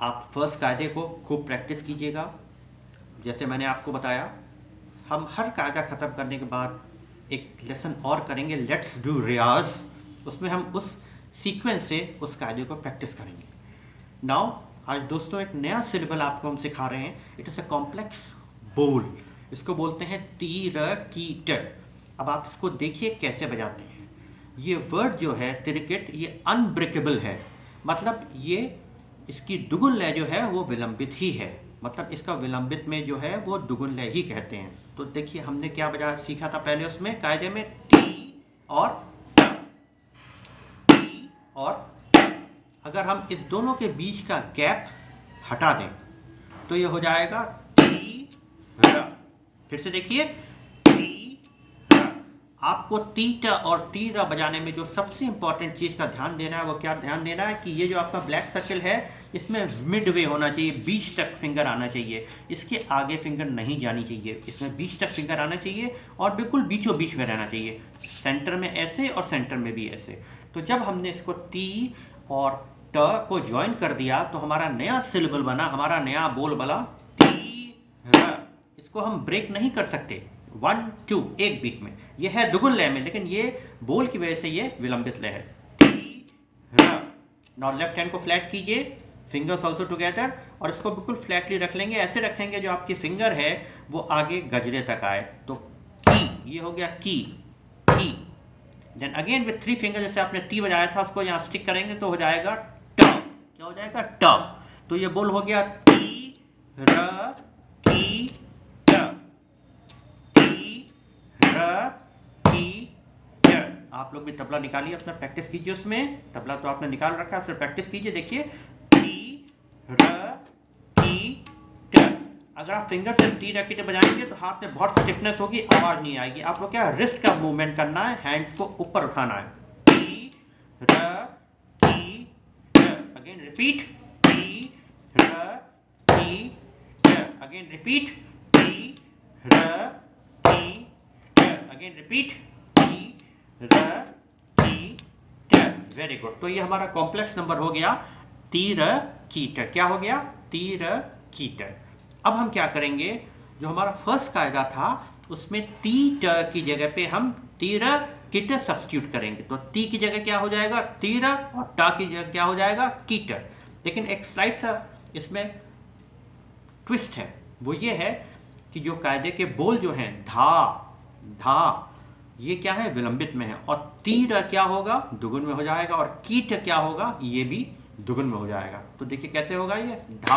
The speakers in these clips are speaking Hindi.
आप फर्स्ट कायदे को खूब प्रैक्टिस कीजिएगा। जैसे मैंने आपको बताया, हम हर कायदा ख़त्म करने के बाद एक लेसन और करेंगे, लेट्स डू रियाज। उसमें हम उस सीक्वेंस से उस कायदे को प्रैक्टिस करेंगे। नाउ आज दोस्तों एक नया सिलेबल आपको हम सिखा रहे हैं। इट इज़ अ कॉम्प्लेक्स बोल। इसको बोलते हैं तीरकीट। अब आप इसको देखिए कैसे बजाते हैं। ये वर्ड जो है तिरकिट, ये अनब्रेकेबल है। मतलब ये इसकी दुगुन लय जो है वो विलंबित ही है। मतलब इसका विलंबित में जो है वो दुगुन लय ही कहते हैं। तो देखिए हमने क्या बजा सीखा था पहले उसमें कायदे में, टी और ट, टी और ट। अगर हम इस दोनों के बीच का गैप हटा दें तो ये हो जाएगा टी र। फिर से देखिए, टी र। आपको तीटा और तीरा बजाने में जो सबसे इंपॉर्टेंट चीज़ का ध्यान देना है वो क्या ध्यान देना है कि ये जो आपका ब्लैक सर्कल है इसमें मिड वे होना चाहिए, बीच तक फिंगर आना चाहिए। इसके आगे फिंगर नहीं जानी चाहिए, इसमें बीच तक फिंगर आना चाहिए और बिल्कुल बीचों बीच में रहना चाहिए। सेंटर में ऐसे और सेंटर में भी ऐसे। तो जब हमने इसको टी और ट को ज्वाइन कर दिया तो हमारा नया सिलेबल बना, हमारा नया बोल बना टी र। इसको हम ब्रेक नहीं कर सकते 1 2 एक बीट में, ये है दुगुन लय में, लेकिन ये बोल की वजह से ये विलंबित लय है। टी र। नाउ लेफ्ट हैंड को फ्लैट कीजिए, फिंगर्स ऑल्सो टुगेदर, और इसको बिल्कुल फ्लैटली रख लेंगे। ऐसे रखेंगे जो आपकी फिंगर है वो आगे गजरे तक आए। तो की, ये हो गया की, की। देन अगेन विथ 3 फिंगर, जैसे आपने टी बजाया था उसको यहाँ स्टिक करेंगे तो हो जाएगा ट। क्या हो जाएगा? ट। तो ये बोल हो गया टी र की ट, टी र की ट। आप लोग भी तबला निकालिए, अपना प्रैक्टिस कीजिए। उसमें तबला तो आपने निकाल रखा है, उससे प्रैक्टिस कीजिए। देखिए टी र की ट। अगर आप फिंगर से टी र की ट बजाएंगे तो हाथ में बहुत स्टिफनेस होगी, आवाज नहीं आएगी। आपको क्या रिस्ट का मूवमेंट करना है, हैंड्स को ऊपर उठाना है। टी र की ट। अगेन रिपीट, टी र की ट। अगेन रिपीट, टी र की ट। अगेन रिपीट, टी र की ट। Very good. तो ये हमारा कॉम्प्लेक्स नंबर हो गया तीरकीट। क्या हो गया? तीरकीट। अब हम क्या करेंगे, जो हमारा फर्स्ट कायदा था उसमें ती ट की जगह पे हम तीरकीट सब्स्टिट्यूट करेंगे। तो ती की जगह क्या हो जाएगा? तीर, और टा की जगह क्या हो जाएगा? कीट। लेकिन एक स्लाइड सा इसमें ट्विस्ट है, वो ये है कि जो कायदे के बोल जो हैं धा धा, ये क्या है? विलंबित में है। और तीर क्या होगा? दुगुन में हो जाएगा। और कीट क्या होगा? ये भी दुगुन में हो जाएगा। तो देखिए कैसे होगा ये, धा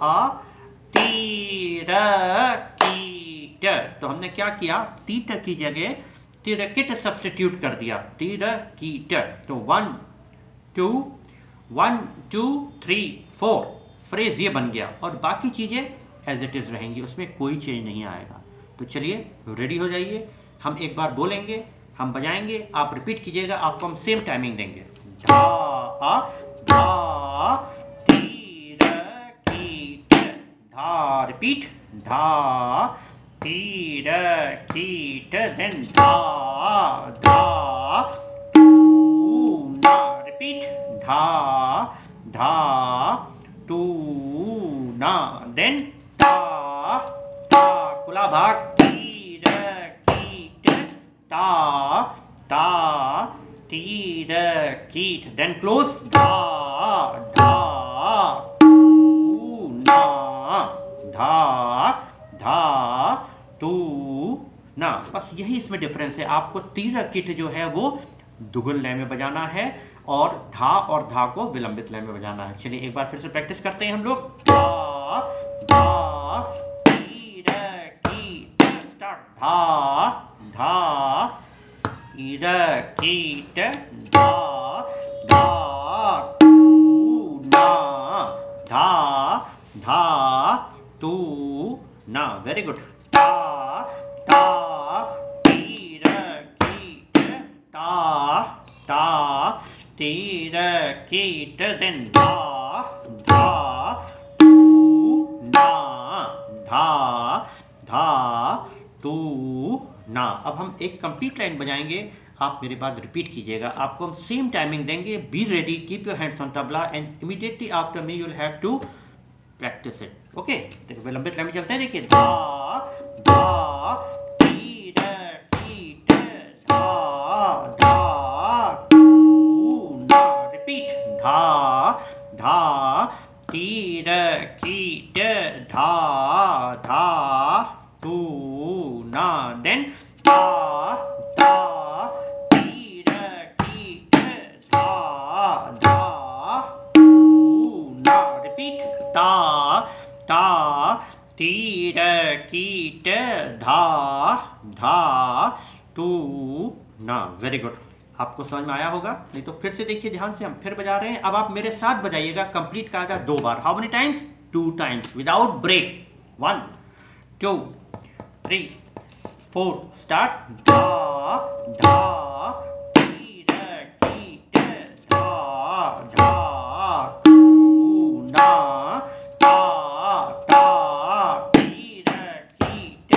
आ तीर कीट। तो हमने क्या किया, तीट की जगह तिरकिट सब्स्टिट्यूट कर दिया, तीर कीट। तो 1 2 3 4 फ्रेज ये बन गया, और बाकी चीजें एज इट इज रहेंगी, उसमें कोई चेंज नहीं आएगा। तो चलिए रेडी हो जाइए, हम एक बार बोलेंगे, हम बजाएंगे, आप रिपीट कीजिएगा। आपको हम सेम टाइमिंग देंगे। धा धा तीर कीट धा। रिपीट, धा तीर कीट। देन धा धा टू ना। रिपीट, धा धा टू ना। देन ता ता खुला भाग, तीर कीट ता ता तीर कीट। देन क्लोज, धा धा टू ना, धा धा टू ना। बस यही इसमें डिफरेंस है। आपको तीर कीट जो है वो दुगुन लय में बजाना है, और धा को विलंबित लय में बजाना है। चलिए एक बार फिर से प्रैक्टिस करते हैं हम लोग। धा धा तीर कीट, स्टार्ट। धा धा तीर कीट धा धा टू ना, धा धा टू ना। Very good. ता ता तीर कीट ता ता तीर कीट। देन धा धा टू ना, धा धा टू ना। अब हम एक कंप्लीट लाइन बजाएंगे, आप मेरे पास रिपीट कीजिएगा। आपको हम सेम टाइमिंग देंगे। Be ready, keep your hands on tabla and immediately after me you will have to practise it. Okay, देखो विलंबित लय में चलते हैं। देखिए धा धा टी ड की ट धा धा टू ना। रिपीट धा धा टी ड की ट धा धा टू ना। देन धा धा टी ड की ट धा धा टू ना। रिपीट ता ता ती र की ट धा धा टू ना। वेरी गुड, आपको समझ में आया होगा। नहीं तो फिर से देखिए ध्यान से, हम फिर बजा रहे हैं। अब आप मेरे साथ बजाइएगा कंप्लीट कायदा 2 बार। How many times? 2 times without break. 1 2 3 4 start. धा धा ती र की ट धा धा टू ना। ता ता ती र की ट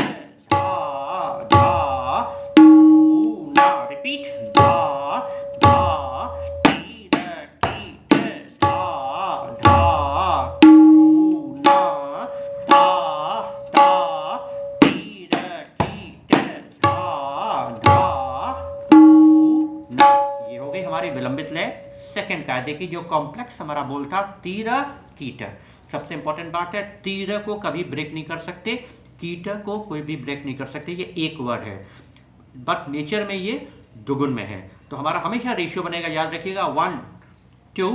धा धा टू ना। रिपीट धा धा ती र की ट धा धा टू ना। ता ता ती र की ट धा धा टू ना। ये हो गई हमारी विलंबित लय सेकंड कायदे की, जो कॉम्प्लेक्स हमारा बोल था तीर कीट। सबसे इंपॉर्टेंट बात है, तीर को कभी ब्रेक नहीं कर सकते, कीट को कोई भी ब्रेक नहीं कर सकते। ये एक वर्ड है, बट नेचर में ये दुगुन में है। तो हमारा हमेशा रेशियो बनेगा, याद रखिएगा 1 2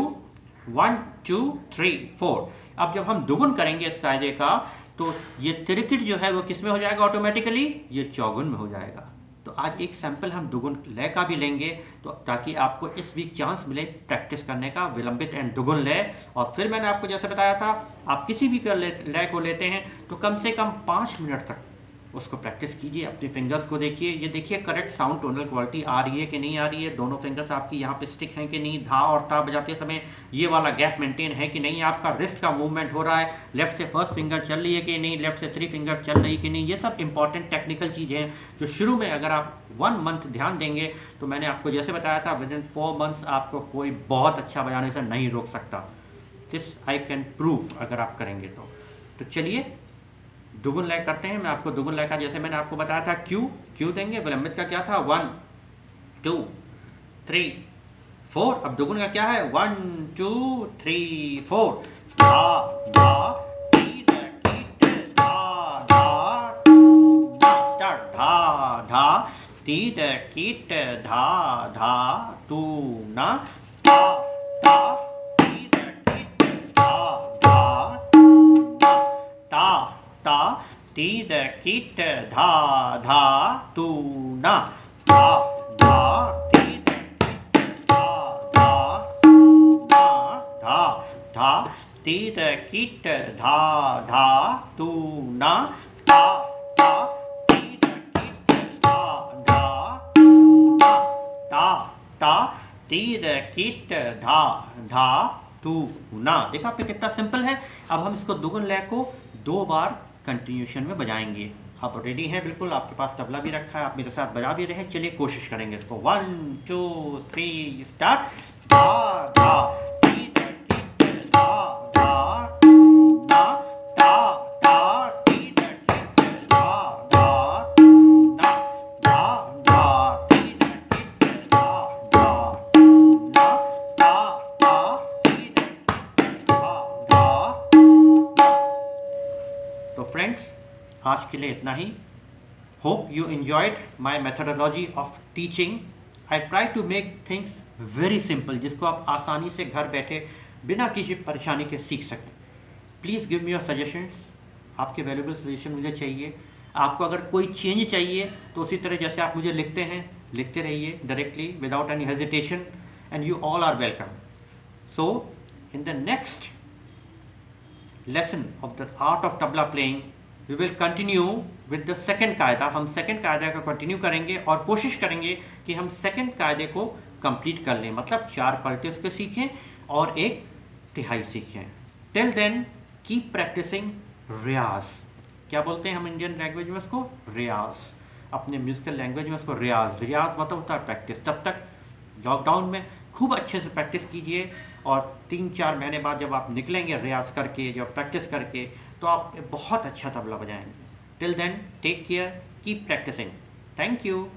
1 2 3 4। अब जब हम दुगुन करेंगे इस कायदे का, तो ये त्रिकिट जो है वो किस में हो जाएगा ऑटोमेटिकली? ये चौगुन में हो जाएगा। तो आज एक सैंपल हम दुगुन लय का भी लेंगे, तो ताकि आपको इस वीक चांस मिले प्रैक्टिस करने का, विलंबित एंड दुगुन लय। और फिर मैंने आपको जैसे बताया था, आप किसी भी लय को लेते हैं तो कम से कम 5 मिनट तक उसको प्रैक्टिस कीजिए। अपने फिंगर्स को देखिए, ये देखिए करेक्ट साउंड टोनल क्वालिटी आ रही है कि नहीं आ रही है, दोनों फिंगर्स आपकी यहाँ पे स्टिक हैं कि नहीं, धा और ता बजाते समय ये वाला गैप मेंटेन है कि नहीं, आपका रिस्ट का मूवमेंट हो रहा है, लेफ्ट से फर्स्ट फिंगर चल रही है कि नहीं, लेफ्ट से 3 फिंगर चल रही है कि नहीं। ये सब इंपॉर्टेंट टेक्निकल चीज़ें हैं जो शुरू में अगर आप 1 मंथ ध्यान देंगे, तो मैंने आपको जैसे बताया था विद इन 4 मंथ्स आपको कोई बहुत अच्छा बजाने से नहीं रोक सकता। दिस आई कैन प्रूव अगर आप करेंगे तो चलिए दुगुन लय करते हैं। मैं आपको दुगुन लय का जैसे मैंने आपको बताया था क्यू देंगे। विलंबित का क्या था? 1 2 3 4। अब दुगुन का क्या है? 1 2 3 4। धा धा टी ड की ट धा धा टू ना। स्टार्ट। धा धा टी ड की ट धा धा टू ना। धा धा टी ड की ट धा धा टू ना। ता ता ती द कीट धा धा तू ना। धा धा ती द कीट धा धा तू ना। धा धा ती द कीट धा धा तू ना। धा धा ती द कीट धा धा तू ना। ता ता ती द कीट धा धा तू ना। देखा आपने कितना सिंपल है। अब हम इसको दुगुन लय को 2 बार कंटिन्यूशन में बजाएंगे। आप रेडी हैं? बिल्कुल, आपके पास तबला भी रखा है, आप मेरे साथ बजा भी रहे हैं। चलिए कोशिश करेंगे इसको। 1 2 3 स्टार्ट। धा धा टी ड की ट धा धा टू ना। ता ता टी ड की ट धा धा टू ना। धा धा टी ड की ट धा धा टू ना। ता ता टी ड की ट धा धा टू ना। तो फ्रेंड्स, आज के लिए इतना ही। Hope you enjoyed my methodology of teaching. I try to make things very simple, जिसको आप आसानी से घर बैठे बिना किसी परेशानी के सीख सकें। Please give me your suggestions. आपके वैल्यूबल सजेशन मुझे चाहिए। आपको अगर कोई चेंज चाहिए तो उसी तरह जैसे आप मुझे लिखते हैं, लिखते रहिए directly without any hesitation, and you all are welcome. So in the next lesson of the art of tabla playing we will continue with the second कायदा। हम सेकंड कायदा का कंटिन्यू करेंगे और कोशिश करेंगे कि हम सेकंड कायदे को कंप्लीट कर लें, मतलब 4 पलटे उसके सीखें और 1 तिहाई सीखें। टिल देन कीप प्रैक्टिसिंग रियाज। क्या बोलते हैं हम इंडियन लैंग्वेज में उसको? रियाज। अपने म्यूज़िकल लैंग्वेज में उसको रियाज, रियाज मतलब होता है प्रैक्टिस। तब तक लॉकडाउन में खूब अच्छे से प्रैक्टिस कीजिए, और 3-4 महीने बाद जब आप निकलेंगे रियाज करके, जब प्रैक्टिस करके, तो आप बहुत अच्छा तबला बजाएंगे। Till then take care, keep practising. Thank you.